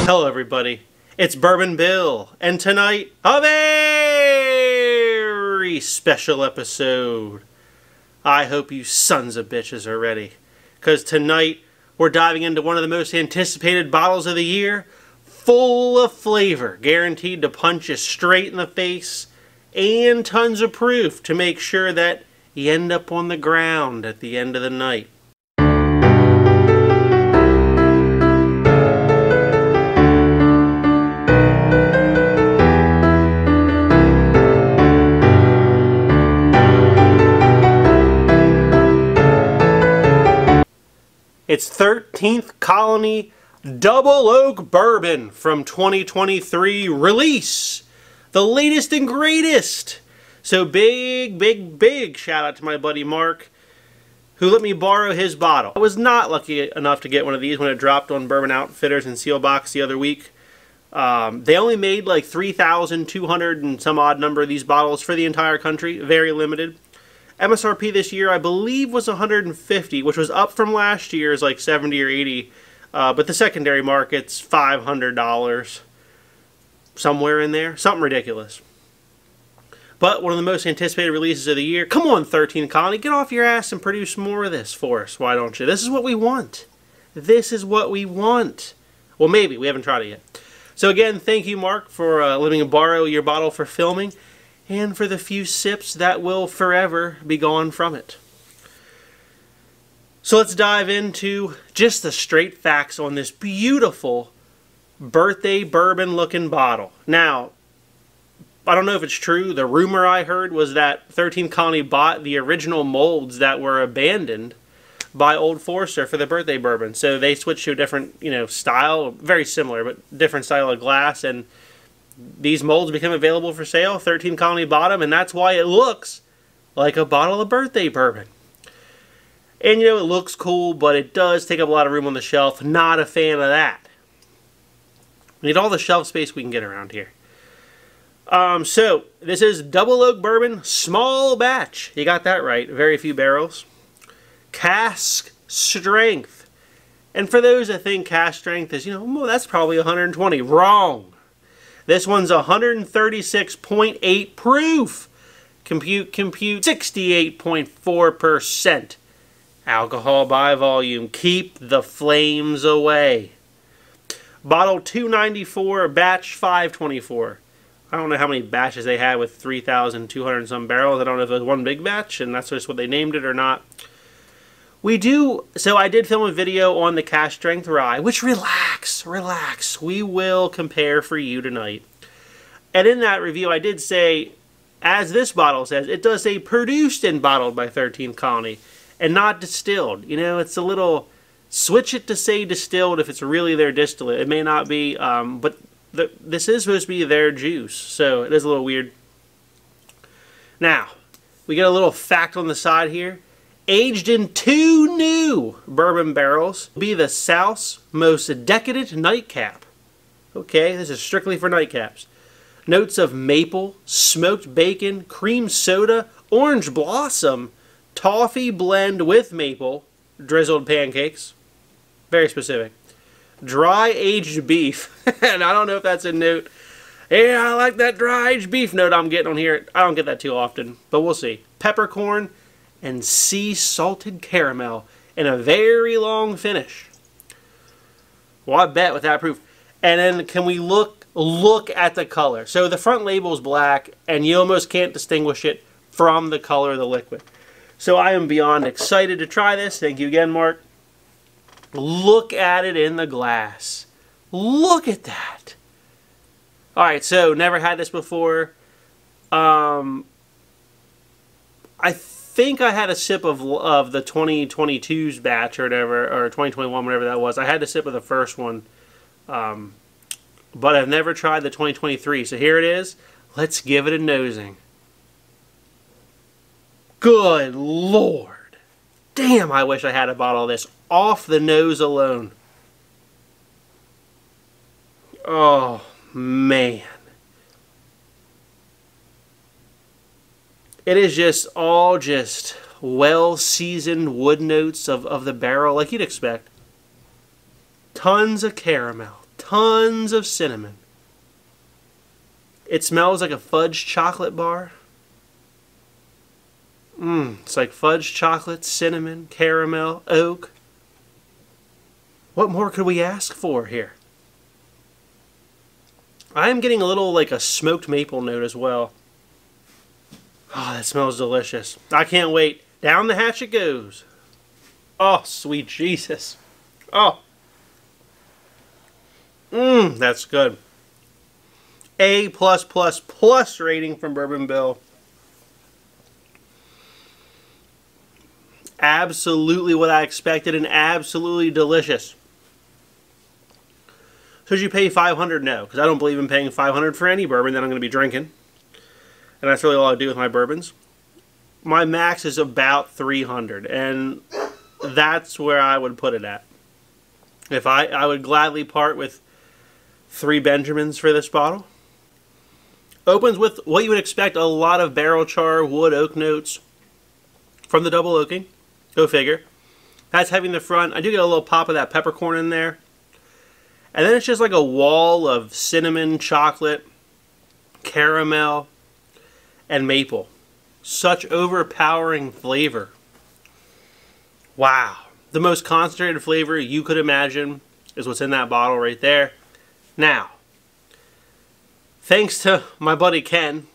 Hello everybody, it's Bourbon Bill, and tonight, a very special episode. I hope you sons of bitches are ready, because tonight we're diving into one of the most anticipated bottles of the year, full of flavor, guaranteed to punch you straight in the face, and tons of proof to make sure that you end up on the ground at the end of the night. It's 13th Colony Double Oak Bourbon from 2023 release. The latest and greatest. So big shout out to my buddy Mark, who let me borrow his bottle. I was not lucky enough to get one of these when it dropped on Bourbon Outfitters and Seal Box the other week. They only made like 3,200 and some odd number of these bottles for the entire country. Very limited. MSRP this year, I believe, was $150, which was up from last year's like $70 or $80. But the secondary market's $500, somewhere in there, something ridiculous. But one of the most anticipated releases of the year. Come on, 13th Colony, get off your ass and produce more of this for us. Why don't you? This is what we want. This is what we want. Well, maybe we haven't tried it yet. So again, thank you, Mark, for letting me borrow your bottle for filming, and for the few sips that will forever be gone from it. So let's dive into just the straight facts on this beautiful birthday bourbon looking bottle. Now, I don't know if it's true. The rumor I heard was that 13th Colony bought the original molds that were abandoned by Old Forester for the birthday bourbon. So they switched to a different, style, very similar, but different style of glass, and these molds became available for sale. 13th Colony bought them, and that's why it looks like a bottle of birthday bourbon. And it looks cool, but it does take up a lot of room on the shelf. Not a fan of that. We need all the shelf space we can get around here. So, this is Double Oak Bourbon, small batch. You got that right. Very few barrels. Cask strength. And for those that think cask strength is, well, that's probably 120. Wrong. This one's 136.8 proof. Compute, 68.4% alcohol by volume. Keep the flames away. Bottle 294, batch 524. I don't know how many batches they had with 3,200 and some barrels. I don't know if it was one big batch and that's just what they named it or not. So I did film a video on the cask strength rye, which relax, we will compare for you tonight. And in that review I did say, as this bottle says, it does say produced and bottled by 13th Colony and not distilled. It's a little, switch it to say distilled if it's really their distillate. It may not be, but this is supposed to be their juice, so it is a little weird. Now, we get a little fact on the side here. Aged in 2 new bourbon barrels, will be the South's most decadent nightcap. Okay, this is strictly for nightcaps. Notes of maple, smoked bacon, cream soda, orange blossom, toffee blend with maple, drizzled pancakes. Very specific. Dry aged beef. And I don't know if that's a note. Yeah, I like that dry aged beef note I'm getting on here. I don't get that too often, but we'll see. Peppercorn and sea salted caramel in a very long finish. Well, I bet with that proof. And then can we look at the color? So the front label is black, and you almost can't distinguish it from the color of the liquid. So I am beyond excited to try this. Thank you again, Mark. Look at it in the glass. Look at that. Alright, so never had this before. I think I had a sip of the 2022's batch or whatever, or 2021, whatever that was. I had a sip of the first one, but I've never tried the 2023. So here it is. Let's give it a nosing. Good Lord. Damn, I wish I had a bottle of this off the nose alone. Oh, man. It is just all well-seasoned wood notes of the barrel like you'd expect. Tons of caramel. tons of cinnamon. It smells like a fudge chocolate bar. It's like fudge chocolate, cinnamon, caramel, oak. What more could we ask for here? I am getting a little like a smoked maple note as well. Oh, that smells delicious. I can't wait. Down the hatch it goes. Oh, sweet Jesus. Oh. That's good. A+++ rating from Bourbon Bill. Absolutely what I expected and absolutely delicious. Should you pay $500? No, because I don't believe in paying $500 for any bourbon that I'm going to be drinking. And that's really all I do with my bourbons. My max is about $300, and that's where I would put it at. If I would gladly part with 3 Benjamins for this bottle. Opens with what you would expect, a lot of barrel char, wood, oak notes from the double oaking. Go figure. That's heavy in the front. I do get a little pop of that peppercorn in there. And then it's just like a wall of cinnamon, chocolate, caramel, and maple. Such overpowering flavor. Wow. The most concentrated flavor you could imagine is what's in that bottle right there. Now, thanks to my buddy Ken,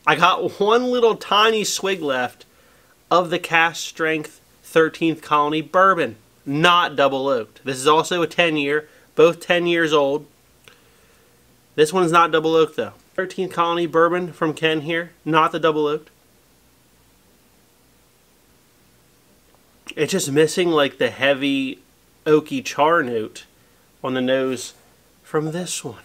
I got one little tiny swig left of the cask strength 13th Colony Bourbon, not double oaked. This is also a 10-year, both 10 years old. This one's not double oaked though. 13th Colony Bourbon from Ken here, not the double oaked. It's just missing like the heavy oaky char note on the nose from this one.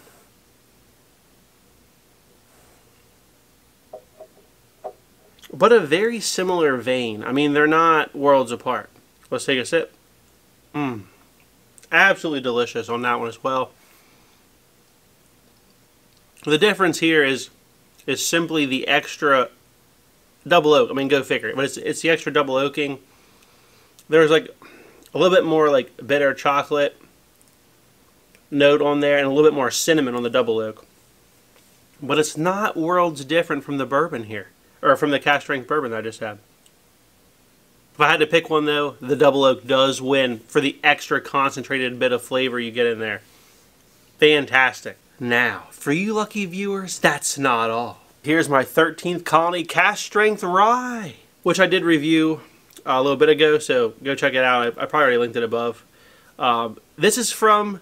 But a very similar vein. I mean, they're not worlds apart. Let's take a sip. Absolutely delicious on that one as well. The difference here is simply the extra double oak. I mean, go figure it. But it's the extra double oaking. There's like a little bit more like bitter chocolate note on there and a little bit more cinnamon on the double oak. But it's not worlds different from the bourbon here. Or from the cask strength bourbon that I just had. If I had to pick one though, the double oak does win for the extra concentrated bit of flavor you get in there. Fantastic. Now, for you lucky viewers, that's not all. Here's my 13th Colony cask strength rye, which I did review a little bit ago, so go check it out. I probably already linked it above. This is from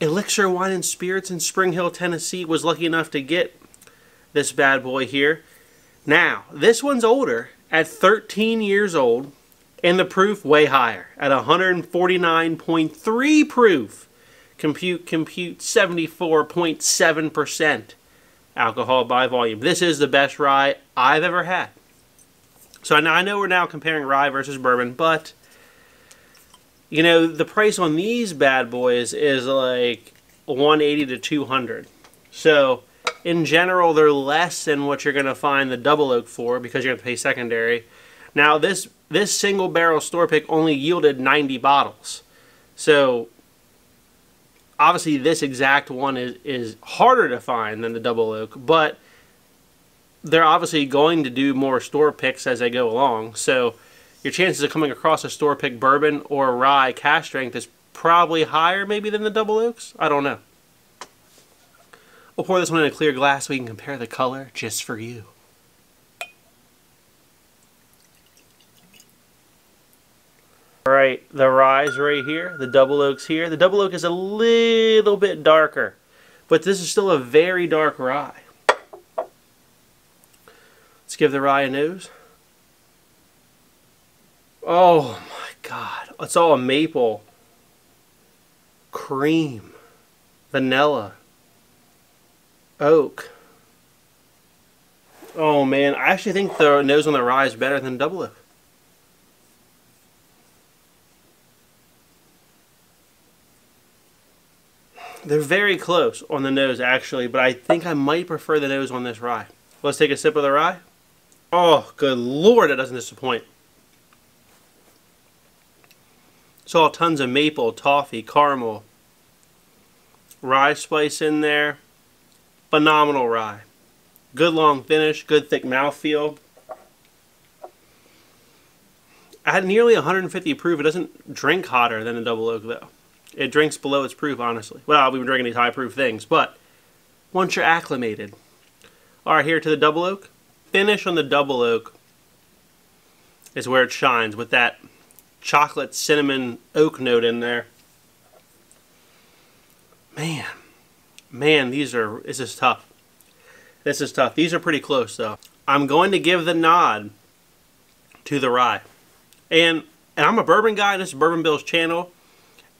Elixir Wine and Spirits in Spring Hill, Tennessee. Was lucky enough to get this bad boy here. Now, this one's older, at 13 years old, and the proof way higher, at 149.3 proof. Compute 74.7% alcohol by volume. This is the best rye I've ever had. So I know we're now comparing rye versus bourbon, but, you know, the price on these bad boys is like $180 to $200. So in general, they're less than what you're going to find the double oak for because you're going to pay secondary. Now, this single barrel store pick only yielded 90 bottles. So, obviously, this exact one is harder to find than the double oak, but they're obviously going to do more store picks as they go along. So, your chances of coming across a store pick bourbon or rye cask strength is probably higher maybe than the double oaks. I don't know. We'll pour this one in a clear glass so we can compare the color just for you. Alright, the rye's right here, the double oak's here. The double oak is a little bit darker, but this is still a very dark rye. Let's give the rye a nose. Oh my God, it's all maple, cream, vanilla, oak. Oh man, I actually think the nose on the rye is better than double oak. They're very close on the nose actually, but I think I might prefer the nose on this rye. Let's take a sip of the rye. Oh, good Lord, it doesn't disappoint. It's all tons of maple, toffee, caramel, Rye spice in there. Phenomenal rye. Good long finish, good thick mouthfeel. At nearly 150 proof, it doesn't drink hotter than the Double Oak though. It drinks below its proof, honestly. Well, we've been drinking these high proof things, but once you're acclimated. Alright, here to the Double Oak. Finish on the Double Oak is where it shines with that chocolate cinnamon oak note in there. Man, this is tough. This is tough. These are pretty close though. I'm going to give the nod to the rye. And I'm a bourbon guy, this is Bourbon Bill's channel,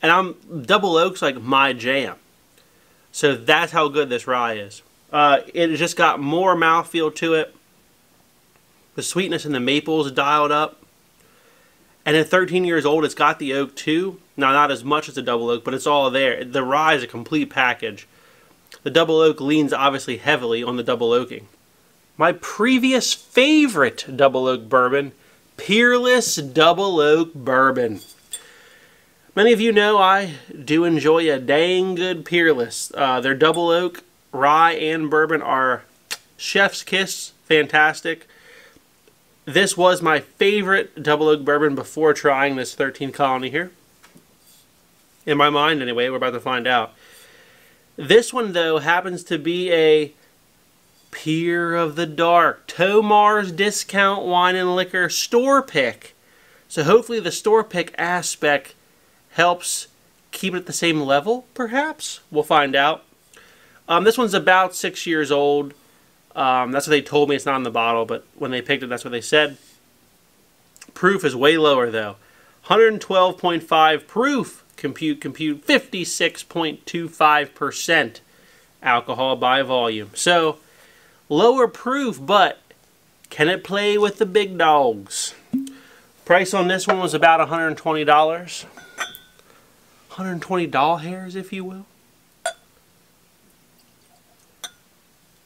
and Double Oak's like my jam. So that's how good this rye is. It just got more mouthfeel to it. The sweetness and the maple is dialed up. And at 13 years old, it's got the oak too. Now, not as much as the Double Oak, but it's all there. The rye is a complete package. The Double Oak leans obviously heavily on the double oaking. My previous favorite Double Oak bourbon, Peerless Double Oak Bourbon. Many of you know I do enjoy a dang good Peerless. Their Double Oak, rye, and bourbon are chef's kiss, fantastic. This was my favorite Double Oak bourbon before trying this 13 Colony here. In my mind, anyway. We're about to find out. This one, though, happens to be a Pier of the Dark Tomar's Discount Wine and Liquor store pick. So hopefully the store pick aspect helps keep it at the same level, perhaps? We'll find out. This one's about 6 years old. That's what they told me. It's not in the bottle, but when they picked it, that's what they said. Proof is way lower, though. 112.5 proof. Compute, 56.25% alcohol by volume. So, lower proof, but can it play with the big dogs? Price on this one was about $120. 120 doll hairs, if you will.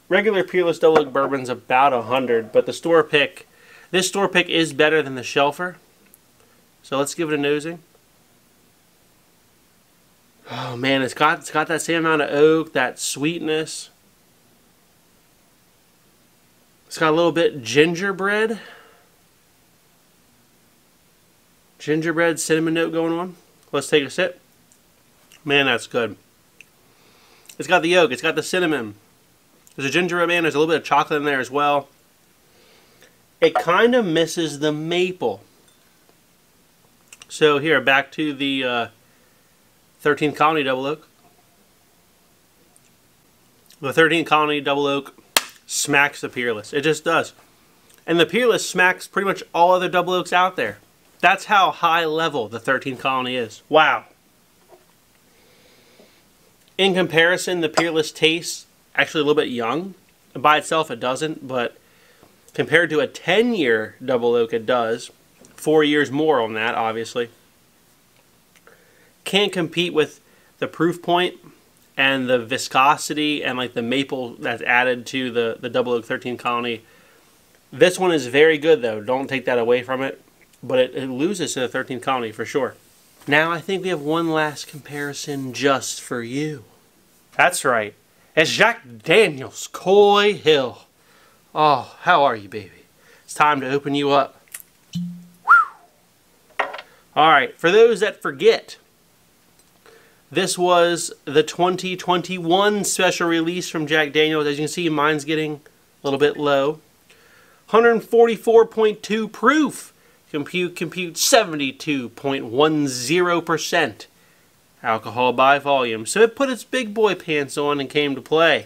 Regular Peerless Double Oak Bourbon's about 100, but the store pick, this store pick is better than the shelfer. So let's give it a nosing. Oh man, it's got that same amount of oak, that sweetness. It's got a little bit gingerbread. Gingerbread cinnamon note going on. Let's take a sip. Man, that's good. It's got the oak, it's got the cinnamon. There's a gingerbread, man. There's a little bit of chocolate in there as well. It kind of misses the maple. So here, back to the 13 Colony Double Oak. The 13 Colony Double Oak smacks the Peerless. It just does. And the Peerless smacks pretty much all other Double Oaks out there. That's how high level the 13 Colony is. Wow. In comparison, the Peerless tastes actually a little bit young. By itself, it doesn't, but compared to a 10-year Double Oak, it does. 4 years more on that, obviously. Can't compete with the proof point and the viscosity and like the maple that's added to the Double Oak 13 Colony. This one is very good, though. Don't take that away from it. But it loses to the 13 Colony for sure. Now I think we have one last comparison just for you. That's right. It's Jack Daniel's Coy Hill. Oh, how are you, baby? It's time to open you up. Alright, for those that forget, this was the 2021 special release from Jack Daniel's. As you can see, mine's getting a little bit low. 144.2 proof. Compute 72.10% alcohol by volume. So it put its big boy pants on and came to play.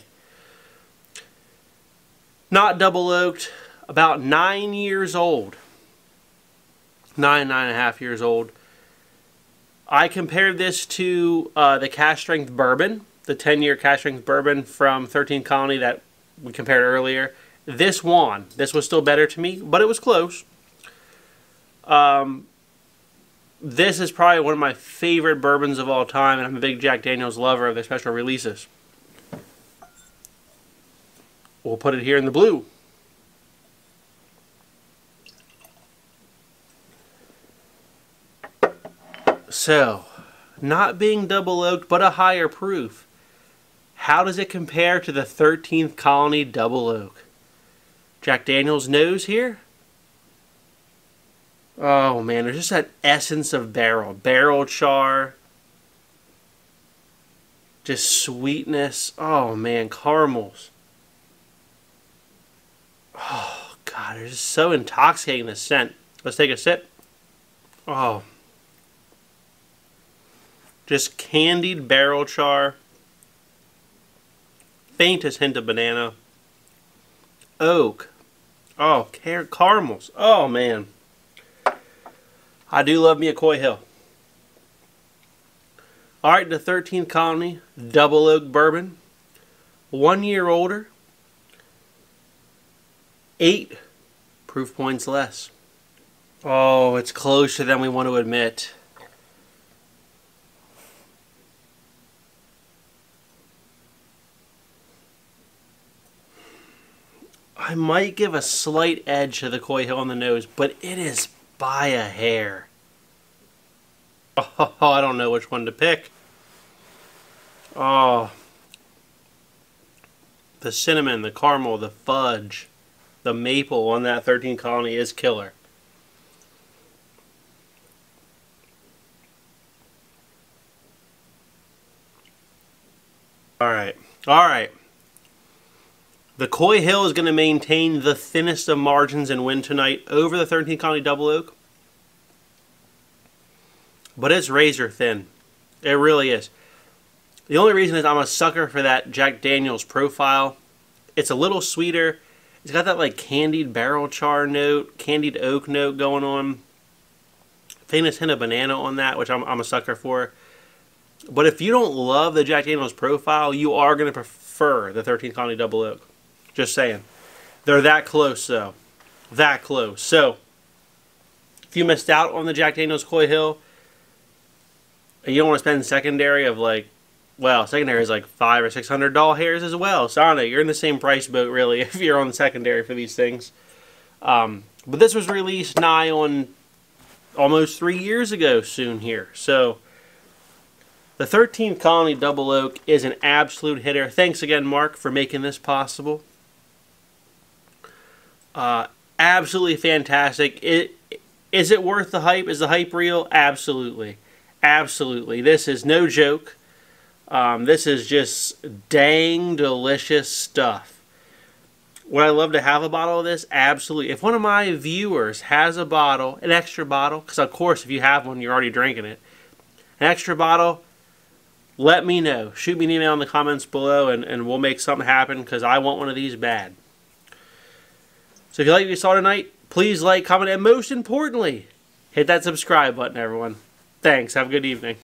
Not double oaked, about 9 years old. 9.5 years old. I compared this to the cask strength bourbon, the 10-year cask strength bourbon from 13 Colony that we compared earlier. This won. This was still better to me, but it was close. This is probably one of my favorite bourbons of all time, and I'm a big Jack Daniel's lover of their special releases. We'll put it here in the blue. So, not being double oaked, but a higher proof. How does it compare to the 13th Colony Double Oak? Jack Daniel's nose here. Oh man, there's just that essence of barrel. Barrel char. Just sweetness. Oh man, caramels. Oh god, it's just so intoxicating, the scent. Let's take a sip. Oh. Just candied barrel char. Faintest hint of banana. Oak. Oh, caramels. Oh man. I do love me a Coy Hill. Alright, the 13th Colony Double Oak Bourbon. 1 year older. 8 proof points less. Oh, it's closer than we want to admit. I might give a slight edge to the Coy Hill on the nose, but it is by a hair. Oh, I don't know which one to pick. Oh. The cinnamon, the caramel, the fudge, the maple on that 13 Colony is killer. Alright. Alright. The Coy Hill is going to maintain the thinnest of margins and win tonight over the 13 Colony Double Oak. But it's razor thin. It really is. The only reason is I'm a sucker for that Jack Daniel's profile. It's a little sweeter. It's got that like candied barrel char note, candied oak note going on. Faintest hint of banana on that, which I'm a sucker for. But if you don't love the Jack Daniel's profile, you are going to prefer the 13th Colony Double Oak. Just saying. They're that close, though. That close. So, if you missed out on the Jack Daniel's Coy Hill, and you don't want to spend secondary of like, well, secondary is like $500 or $600 hairs as well. So I don't know, you're in the same price boat really if you're on the secondary for these things. But this was released nigh on almost 3 years ago soon here. So the 13th Colony Double Oak is an absolute hitter. Thanks again, Mark, for making this possible. Absolutely fantastic. Is it worth the hype? Is the hype real? Absolutely. Absolutely. This is no joke. This is just dang delicious stuff. Would I love to have a bottle of this? Absolutely. If one of my viewers has a bottle, an extra bottle, because of course if you have one, you're already drinking it, an extra bottle, let me know. Shoot me an email in the comments below and we'll make something happen because I want one of these bad. So if you like what you saw tonight, please like, comment, and most importantly, hit that subscribe button, everyone. Thanks. Have a good evening.